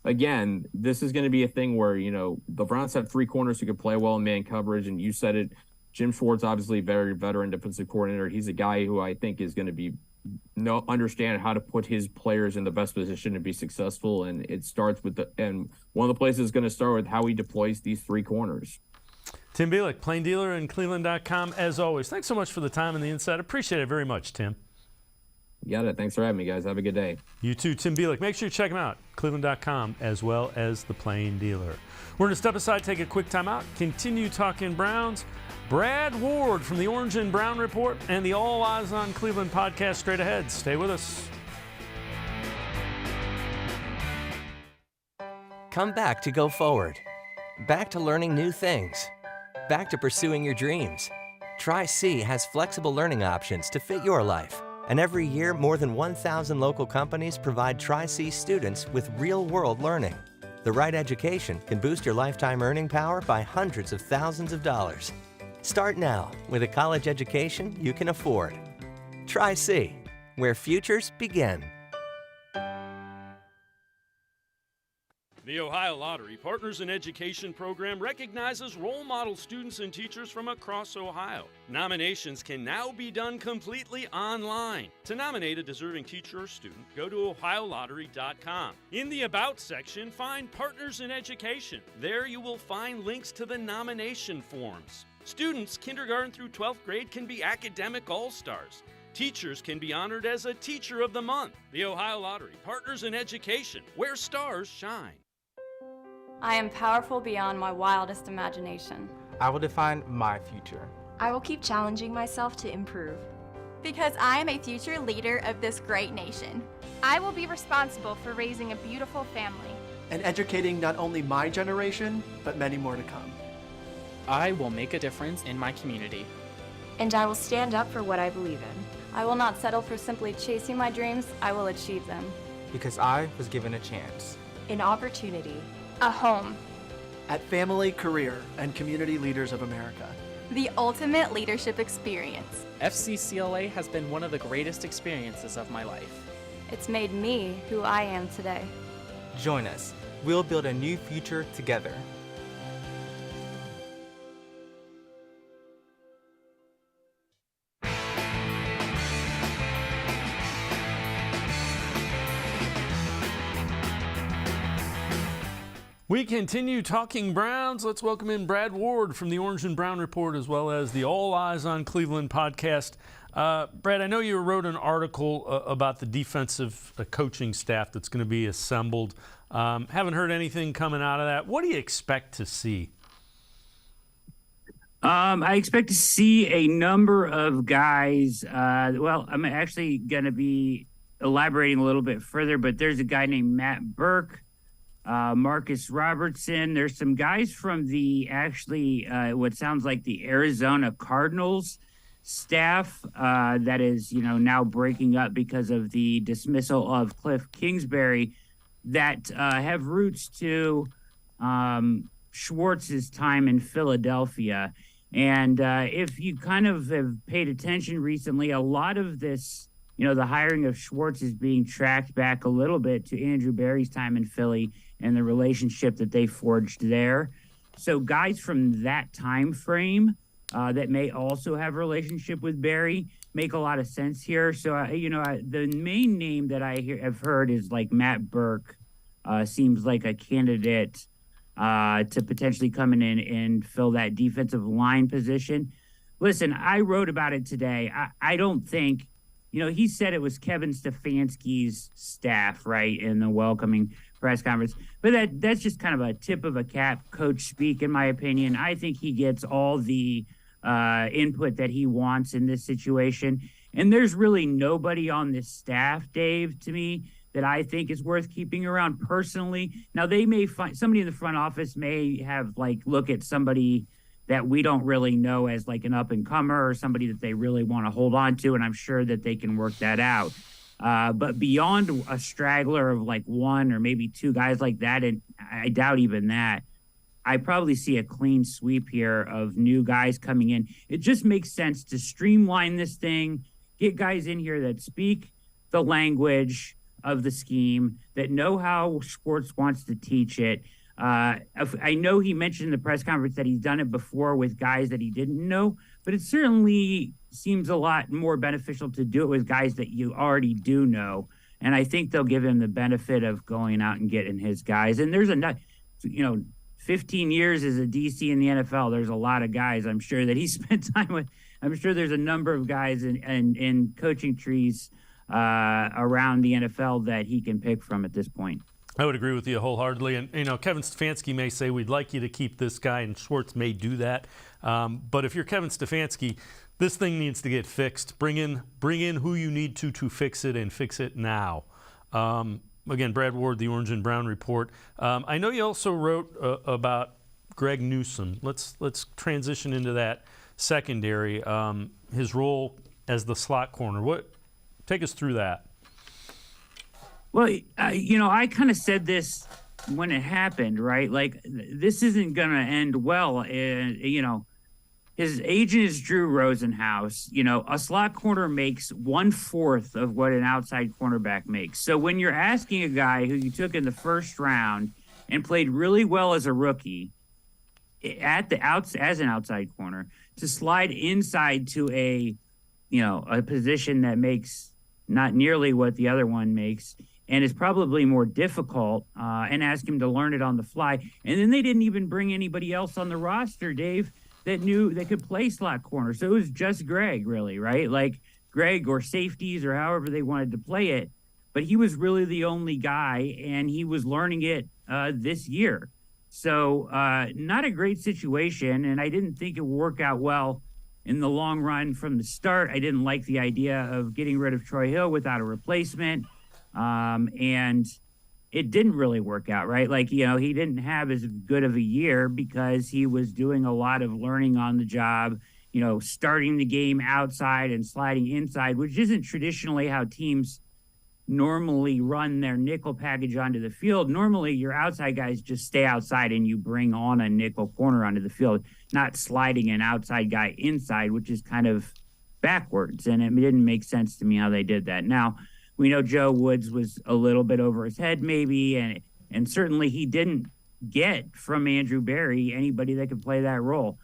again, this is going to be a thing where, the Browns have 3 corners who can play well in man coverage. And you said it, Jim Schwartz, obviously very veteran defensive coordinator. He's a guy who I think is going to understand how to put his players in the best position to be successful. And it starts with and one of the places is going to start with how he deploys these 3 corners. Tim Bielik, Plain Dealer and cleveland.com, as always. Thanks so much for the time and the insight. Appreciate it very much, Tim. You got it. Thanks for having me, guys. Have a good day. You too, Tim Bielik. Make sure you check him out, cleveland.com, as well as the Plain Dealer. We're going to step aside, take a quick time out, continue talking Browns. Brad Ward from the Orange and Brown Report and the All Eyez on Cleveland podcast straight ahead. Stay with us. Come back to go forward. Back to learning new things. Back to pursuing your dreams. Tri-C has flexible learning options to fit your life. And every year, more than 1,000 local companies provide Tri-C students with real-world learning. The right education can boost your lifetime earning power by hundreds of thousands of dollars. Start now with a college education you can afford. Tri-C, where futures begin. The Ohio Lottery Partners in Education program recognizes role model students and teachers from across Ohio. Nominations can now be done completely online. To nominate a deserving teacher or student, go to ohiolottery.com. In the About section, find Partners in Education. There you will find links to the nomination forms. Students kindergarten through 12th grade can be academic all-stars. Teachers can be honored as a Teacher of the Month. The Ohio Lottery Partners in Education, where stars shine. I am powerful beyond my wildest imagination. I will define my future. I will keep challenging myself to improve. Because I am a future leader of this great nation. I will be responsible for raising a beautiful family. And educating not only my generation, but many more to come. I will make a difference in my community. And I will stand up for what I believe in. I will not settle for simply chasing my dreams. I will achieve them. Because I was given a chance. An opportunity. A home. At Family, Career, and Community Leaders of America. The ultimate leadership experience. FCCLA has been one of the greatest experiences of my life. It's made me who I am today. Join us. We'll build a new future together. We continue talking Browns. Let's welcome in Brad Ward from the Orange and Brown Report, as well as the All Eyez on Cleveland podcast. Brad, I know you wrote an article about the defensive coaching staff that's going to be assembled. Haven't heard anything coming out of that. What do you expect to see? I expect to see a number of guys. I'm actually going to be elaborating a little bit further, but there's a guy named Matt Burke. Marcus Robertson. There's some guys from the what sounds like the Arizona Cardinals staff that is, now breaking up because of the dismissal of Cliff Kingsbury that have roots to Schwartz's time in Philadelphia. And if you kind of have paid attention recently, a lot of this, the hiring of Schwartz is being tracked back a little bit to Andrew Berry's time in Philly and the relationship that they forged there. So guys from that time frame that may also have a relationship with Barry make a lot of sense here. So, the main name that have heard is like Matt Burke. Seems like a candidate to potentially come in and fill that defensive line position. Listen, I wrote about it today. I don't think, he said it was Kevin Stefanski's staff, right, in the welcoming press conference. But that's just kind of a tip of a cap coach speak, in my opinion. I think he gets all the input that he wants in this situation. And there's really nobody on this staff, Dave, to me, that I think is worth keeping around personally. Now, they may find somebody in the front office may have look at somebody that we don't really know as an up and comer or somebody that they really want to hold on to. And I'm sure that they can work that out. But beyond a straggler of one or maybe two guys like that, and I doubt even that, I probably see a clean sweep here of new guys coming in. It just makes sense to streamline this thing, get guys in here that speak the language of the scheme, that know how Schwartz wants to teach it. I know he mentioned in the press conference that he's done it before with guys that he didn't know, but it certainly seems a lot more beneficial to do it with guys that you already do know. And I think they'll give him the benefit of going out and getting his guys. And there's 15 years as a DC in the NFL, there's a lot of guys I'm sure that he spent time with. I'm sure there's a number of guys in coaching trees around the NFL that he can pick from at this point. I would agree with you wholeheartedly. And, Kevin Stefanski may say, we'd like you to keep this guy, and Schwartz may do that. But if you're Kevin Stefanski, this thing needs to get fixed. Bring in who you need to fix it, and fix it now. Again, Brad Ward, the Orange and Brown Report. I know you also wrote about Greg Newsome. Let's transition into that secondary. His role as the slot corner. Take us through that. Well, I kind of said this when it happened, right? This isn't going to end well. His agent is Drew Rosenhaus. A slot corner makes 1/4 of what an outside cornerback makes. So when you're asking a guy who you took in the first round and played really well as a rookie as an outside corner to slide inside to a position that makes not nearly what the other one makes, and is probably more difficult, and ask him to learn it on the fly. And then they didn't even bring anybody else on the roster, Dave, that knew they could play slot corner. So it was just Greg, really, right? Greg or safeties or however they wanted to play it. But he was really the only guy, and he was learning it this year. So not a great situation, and I didn't think it would work out well in the long run from the start. I didn't like the idea of getting rid of Troy Hill without a replacement. And it didn't really work out, right? He didn't have as good of a year because he was doing a lot of learning on the job, starting the game outside and sliding inside, which isn't traditionally how teams normally run their nickel package onto the field. Normally, your outside guys just stay outside and you bring on a nickel corner onto the field, not sliding an outside guy inside, which is kind of backwards. And it didn't make sense to me how they did that. Now, we know Joe Woods was a little bit over his head maybe, and certainly he didn't get from Andrew Berry anybody that could play that role.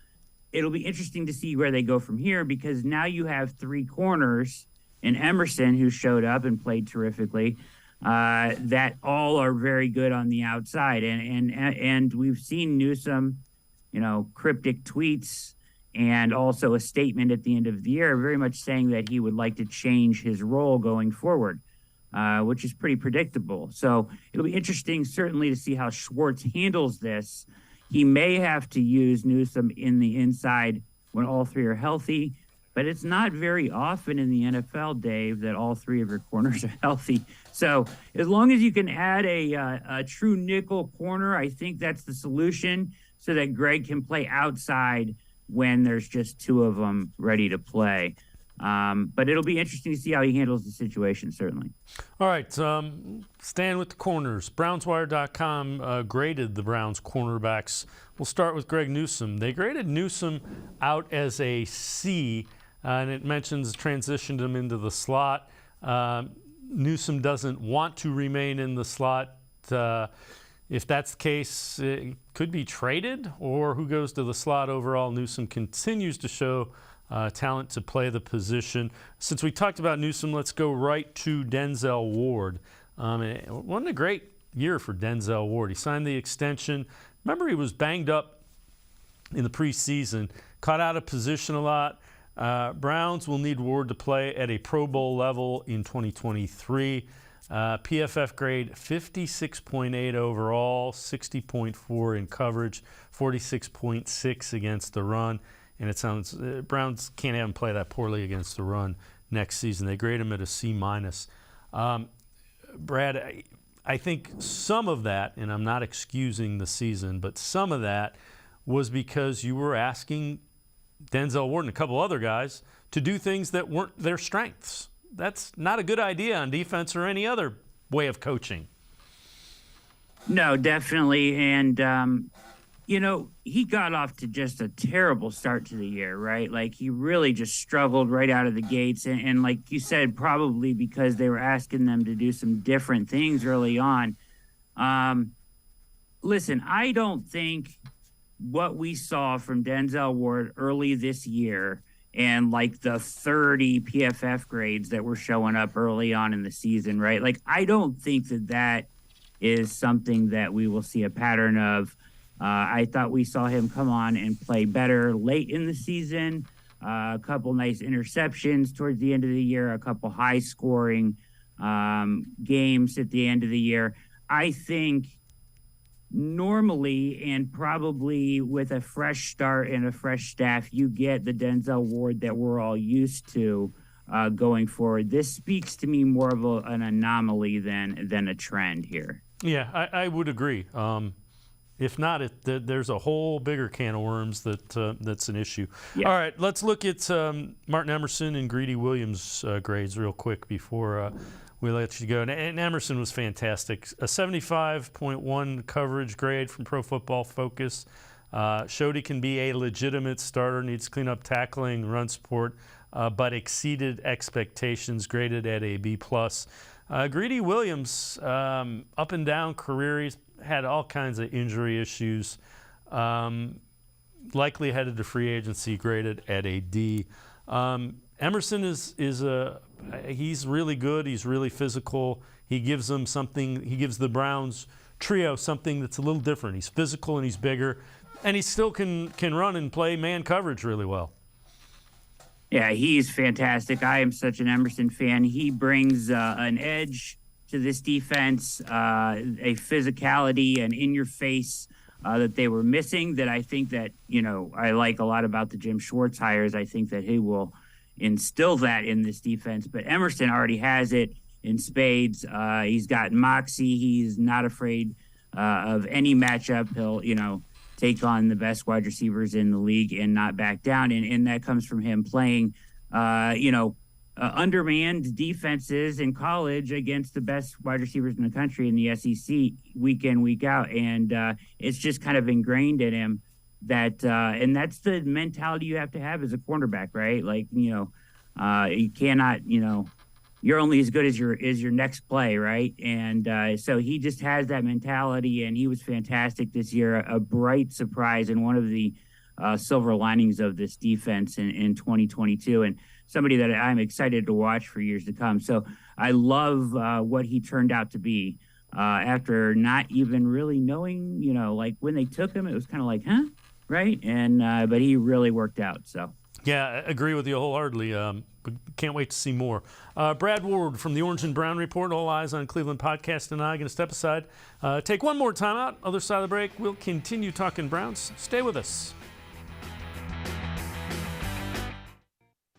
It'll be interesting to see where they go from here, because now you have three corners and Emerson, who showed up and played terrifically, that all are very good on the outside. And we've seen Newsome, cryptic tweets and also a statement at the end of the year very much saying that he would like to change his role going forward, which is pretty predictable. So it'll be interesting, certainly, to see how Schwartz handles this. He may have to use Newsome in the inside when all three are healthy, but it's not very often in the NFL, Dave, that all three of your corners are healthy. So as long as you can add a true nickel corner, I think that's the solution, so that Greg can play outside when there's just two of them ready to play. But it'll be interesting to see how he handles the situation, certainly. All right, staying with the corners. BrownsWire.com graded the Browns cornerbacks. We'll start with Greg Newsome. They graded Newsome out as a C, and it mentions transitioned him into the slot. Newsome doesn't want to remain in the slot. if that's the case, it could be traded, or who goes to the slot overall. Newsome continues to show talent to play the position. Since we talked about Newsome, let's go right to Denzel Ward. It wasn't a great year for Denzel Ward. He signed the extension. Remember, he was banged up in the preseason, caught out of position a lot. Browns will need Ward to play at a Pro Bowl level in 2023. PFF grade 56.8 overall, 60.4 in coverage, 46.6 against the run. And it sounds Browns can't have him play that poorly against the run next season. They grade him at a C-. Brad, I think some of that, and I'm not excusing the season, but some of that was because you were asking Denzel Ward and a couple other guys to do things that weren't their strengths. That's not a good idea on defense or any other way of coaching. No, definitely. And, he got off to just a terrible start to the year, right? Like, he really just struggled right out of the gates. And like you said, probably because they were asking them to do some different things early on. Listen, I don't think what we saw from Denzel Ward early this year and like the 30 PFF grades that were showing up early on in the season, right? Like, I don't think that is something that we will see a pattern of. I thought we saw him come on and play better late in the season. A couple nice interceptions towards the end of the year, a couple high-scoring games at the end of the year. I think normally, and probably with a fresh start and a fresh staff, you get the Denzel Ward that we're all used to going forward. This speaks to me more of an anomaly than a trend here. Yeah, I would agree. If not, there's a whole bigger can of worms that's an issue. Yeah. All right, let's look at Martin Emerson and Greedy Williams' grades real quick before we let you go. And Emerson was fantastic. A 75.1 coverage grade from Pro Football Focus. Showed he can be a legitimate starter, needs cleanup tackling, run support, but exceeded expectations, graded at a B+. Greedy Williams, up and down career, he's had all kinds of injury issues. Likely headed to free agency, graded at a D. Emerson he's really good. He's really physical. He gives them something. He gives the Browns trio something that's a little different. He's physical and he's bigger, and he still can run and play man coverage really well. Yeah, he's fantastic. I am such an Emerson fan. He brings an edge to this defense, a physicality and in-your-face that they were missing, that I think that, I like a lot about the Jim Schwartz hires. I think that he will instill that in this defense. But Emerson already has it in spades. He's got moxie. He's not afraid of any matchup. He'll, take on the best wide receivers in the league and not back down. And that comes from him playing, undermanned defenses in college against the best wide receivers in the country in the SEC week in, week out. And it's just kind of ingrained in him that, and that's the mentality you have to have as a cornerback, right? Like, you cannot, you're only as good as your next play, right? And so he just has that mentality, and he was fantastic this year, a bright surprise and one of the silver linings of this defense in 2022, and somebody that I'm excited to watch for years to come. So I love what he turned out to be after not even really knowing, like when they took him, it was kind of like, huh? Right? And but he really worked out, so. Yeah, I agree with you wholeheartedly. But can't wait to see more. Brad Ward from the Orange and Brown Report, All Eyez on Cleveland podcast, and I are going to step aside, take one more time out. Other side of the break, we'll continue talking Browns. Stay with us.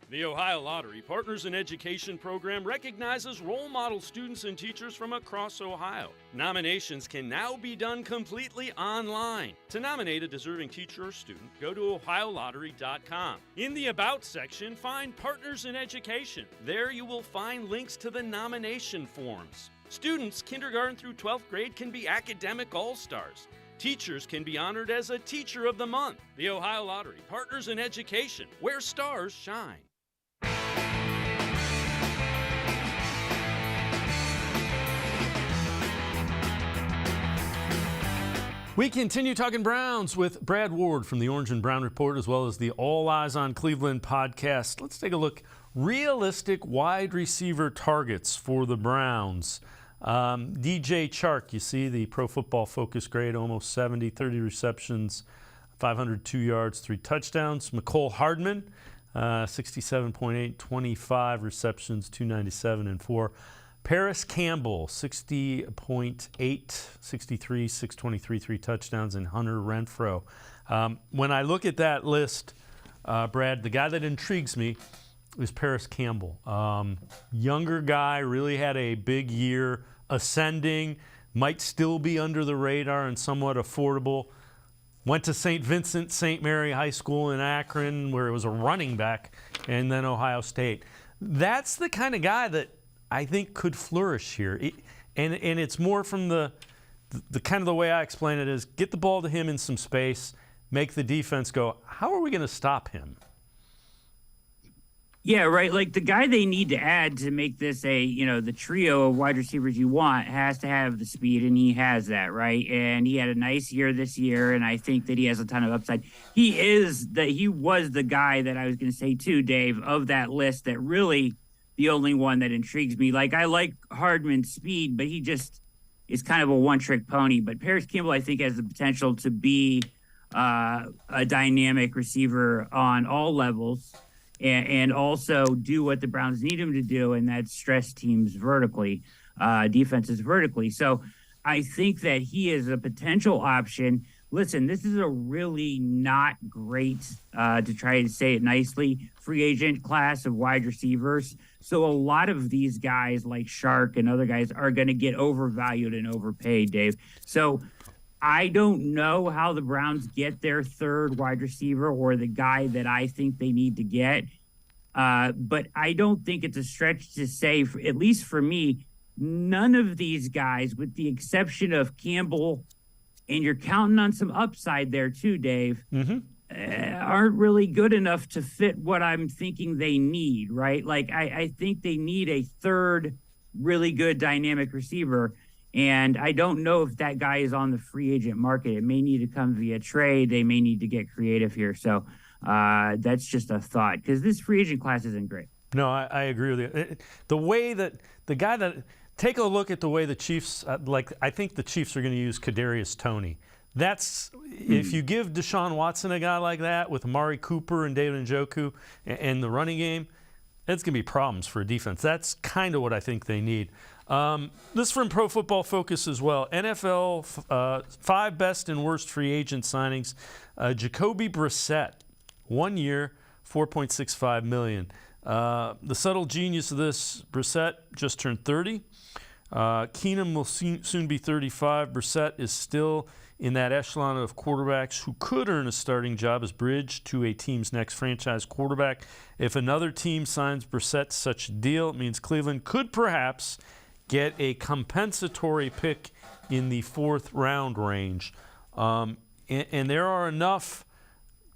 The Ohio Lottery Partners in Education program recognizes role model students and teachers from across Ohio. Nominations can now be done completely online. To nominate a deserving teacher or student, go to ohiolottery.com. In the About section, find Partners in Education. There you will find links to the nomination forms. Students, kindergarten through 12th grade, can be academic all-stars. Teachers can be honored as a Teacher of the Month. The Ohio Lottery Partners in Education, where stars shine. We continue talking Browns with Brad Ward from the Orange and Brown Report, as well as the All Eyez on Cleveland podcast. Let's take a look. Realistic wide receiver targets for the Browns. DJ Chark, you see the Pro Football Focus grade, almost 70, 30 receptions, 502 yards, 3 touchdowns. McCole Hardman, 67.8, 25 receptions, 297 and 4. Paris Campbell, 60.8, 63, 623, 3 touchdowns, and Hunter Renfrow. When I look at that list, Brad, the guy that intrigues me is Paris Campbell. Younger guy, really had a big year, ascending, might still be under the radar and somewhat affordable. Went to St. Vincent St. Mary High School in Akron, where it was a running back, and then Ohio State. That's the kind of guy that I think could flourish here. And it's more from the kind of the way I explain it is get the ball to him in some space, make the defense go, how are we going to stop him? Yeah, right. Like the guy they need to add to make this the trio of wide receivers you want has to have the speed, and he has that, right? And he had a nice year this year, and I think that he has a ton of upside. He was the guy that I was going to say too, Dave, of that list that really the only one that intrigues me. Like I like Hardman's speed, but he just is kind of a one-trick pony. But Paris Campbell, I think, has the potential to be a dynamic receiver on all levels. And also do what the Browns need him to do, and that's stress teams vertically, defenses vertically. So I think that he is a potential option. Listen, this is a really not great, to try to say it nicely, free agent class of wide receivers. So a lot of these guys like Shark and other guys are going to get overvalued and overpaid, Dave. So I don't know how the Browns get their third wide receiver or the guy that I think they need to get. But I don't think it's a stretch to say, at least for me, none of these guys, with the exception of Campbell, and you're counting on some upside there too, Dave, aren't really good enough to fit what I'm thinking they need, right? Like I think they need a third really good dynamic receiver. And I don't know if that guy is on the free agent market. It may need to come via trade. They may need to get creative here. So that's just a thought, because this free agent class isn't great. No, I agree with you. The way that the guy that take a look at the way the Chiefs I think the Chiefs are going to use Kadarius Toney. That's if you give Deshaun Watson a guy like that with Amari Cooper and David Njoku and the running game, it's going to be problems for a defense. That's kind of what I think they need. This from Pro Football Focus as well. NFL 5 best and worst free agent signings. Jacoby Brissett, 1 year, $4.65 million. The subtle genius of this, Brissett just turned 30. Keenum will soon be 35. Brissett is still in that echelon of quarterbacks who could earn a starting job as bridge to a team's next franchise quarterback. If another team signs Brissett to such a deal, it means Cleveland could perhaps get a compensatory pick in the 4th round range. And there are enough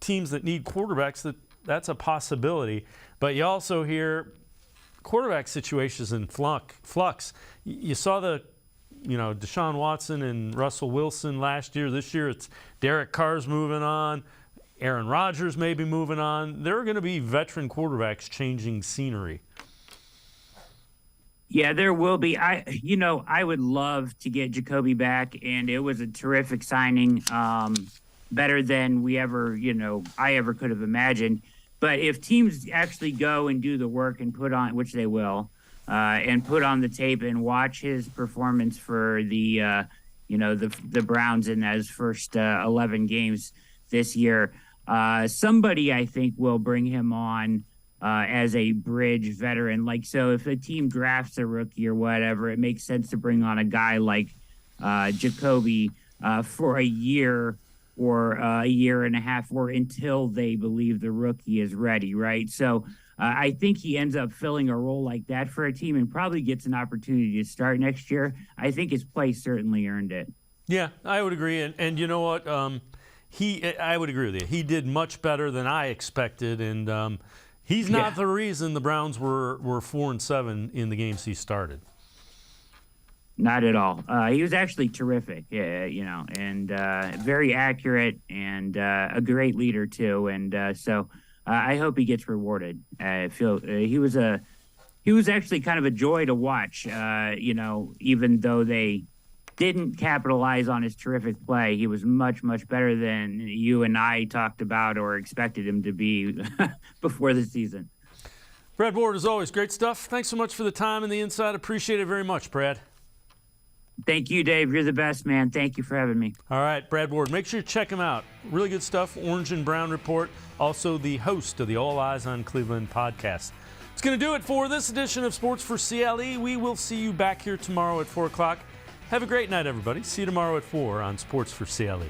teams that need quarterbacks that's a possibility. But you also hear quarterback situations in flux. You saw Deshaun Watson and Russell Wilson last year. This year it's Derek Carr's moving on. Aaron Rodgers may be moving on. There are going to be veteran quarterbacks changing scenery. Yeah, there will be. I would love to get Jacoby back, and it was a terrific signing, better than I ever could have imagined. But if teams actually go and do the work and put on, which they will, and put on the tape and watch his performance for the Browns in those first 11 games this year, somebody I think will bring him on as a bridge veteran. So if a team drafts a rookie or whatever, it makes sense to bring on a guy like Jacoby for a year or a year and a half, or until they believe the rookie is ready, right? So I think he ends up filling a role like that for a team and probably gets an opportunity to start next year. I think his play certainly earned it. Yeah, I would agree. And you know what? I would agree with you. He did much better than I expected, and he's not the reason the Browns were 4-7 in the games he started. Not at all. He was actually terrific, and very accurate and a great leader too. And so I hope he gets rewarded. I feel he was actually kind of a joy to watch. Even though they didn't capitalize on his terrific play, he was much, much better than you and I talked about or expected him to be before the season. Brad Ward, as always, great stuff. Thanks so much for the time and the insight. Appreciate it very much, Brad. Thank you, Dave. You're the best, man. Thank you for having me. All right, Brad Ward. Make sure you check him out. Really good stuff. Orange and Brown Report. Also the host of the All Eyez on Cleveland podcast. It's going to do it for this edition of Sports for CLE. We will see you back here tomorrow at 4 o'clock. Have a great night, everybody. See you tomorrow at 4 on Sports for CLE.